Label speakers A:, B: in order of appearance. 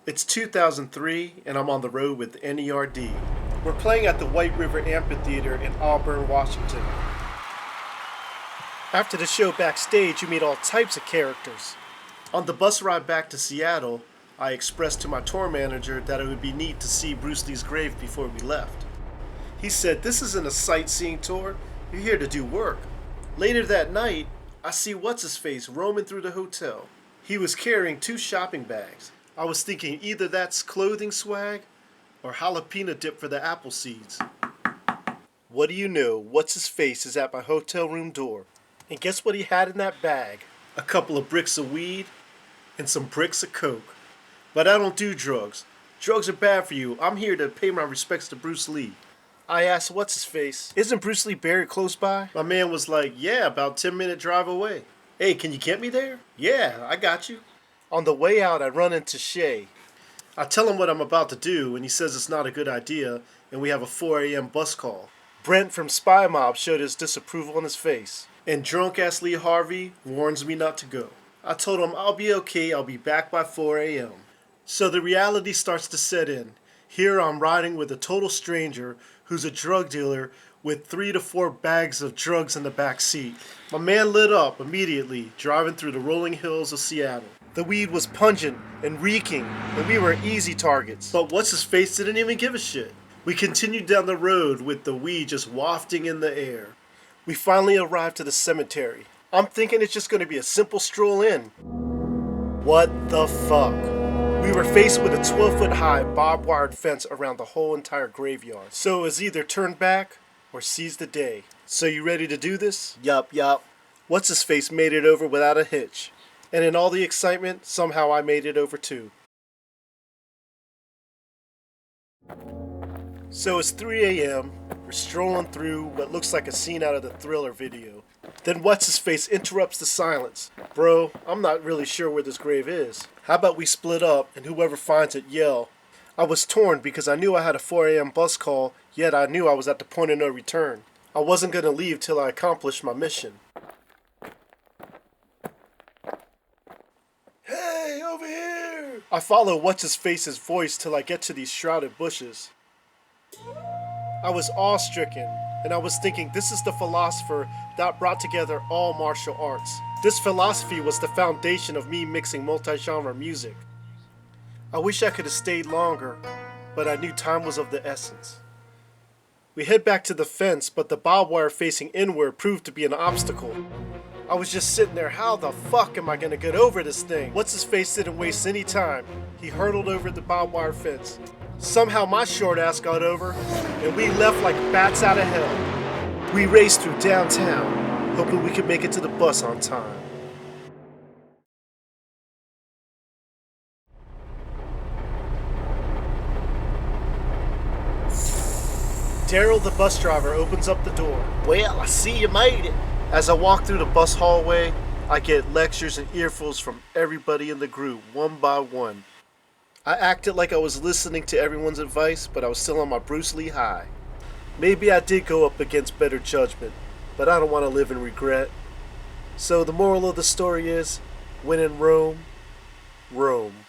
A: It's 2003 and I'm on the road with NERD. We're playing at the White River Amphitheater in Auburn, Washington. After the show backstage, you meet all types of characters. On the bus ride back to Seattle, I expressed to my tour manager that it would be neat to see Bruce Lee's grave before we left. He said, "This isn't a sightseeing tour, you're here to do work." Later that night, I see What's-His-Face roaming through the hotel. He was carrying 2 shopping bags. I was thinking either that's clothing swag or jalapeno dip for the apple seeds. What do you know, What's-His-Face is at my hotel room door. And guess what he had in that bag? A couple of bricks of weed and some bricks of coke. But I don't do drugs. Drugs are bad for you. I'm here to pay my respects to Bruce Lee. I asked What's-His-Face, "Isn't Bruce Lee buried close by?" My man was like, "Yeah, about 10-minute drive away." "Hey, can you get me there?" "Yeah, I got you." On the way out, I run into Shay. I tell him what I'm about to do, and he says it's not a good idea, and we have a 4 a.m. bus call. Brent from Spy Mob showed his disapproval on his face, and drunk-ass Lee Harvey warns me not to go. I told him I'll be okay, I'll be back by 4 a.m. So the reality starts to set in. Here I'm riding with a total stranger who's a drug dealer with 3 to 4 bags of drugs in the back seat. My man lit up immediately, driving through the rolling hills of Seattle. The weed was pungent and reeking, and we were easy targets. But What's-His-Face didn't even give a shit. We continued down the road with the weed just wafting in the air. We finally arrived to the cemetery. I'm thinking it's just going to be a simple stroll in. What the fuck? We were faced with a 12-foot high barbed-wired fence around the whole entire graveyard. So it was either turn back or seize the day. So you ready to do this? Yup. What's-His-Face made it over without a hitch. And in all the excitement, somehow I made it over too. So it's 3 a.m. We're strolling through what looks like a scene out of the Thriller video. Then What's-His-Face interrupts the silence. "Bro, I'm not really sure where this grave is. How about we split up and whoever finds it yell?" I was torn because I knew I had a 4 a.m. bus call, yet I knew I was at the point of no return. I wasn't going to leave till I accomplished my mission. "Hey, over here!" I follow What's-His-Face's voice till I get to these shrouded bushes. I was awe-stricken, and I was thinking this is the philosopher that brought together all martial arts. This philosophy was the foundation of me mixing multi-genre music. I wish I could have stayed longer, but I knew time was of the essence. We head back to the fence, but the barbed wire facing inward proved to be an obstacle. I was just sitting there, how the fuck am I gonna get over this thing? What's-His-Face didn't waste any time. He hurtled over the barbed wire fence. Somehow my short ass got over, and we left like bats out of hell. We raced through downtown, hoping we could make it to the bus on time. Darryl, the bus driver, opens up the door. "Well, I see you made it." As I walk through the bus hallway, I get lectures and earfuls from everybody in the group, one by one. I acted like I was listening to everyone's advice, but I was still on my Bruce Lee high. Maybe I did go up against better judgment, but I don't want to live in regret. So the moral of the story is, when in Rome, Rome.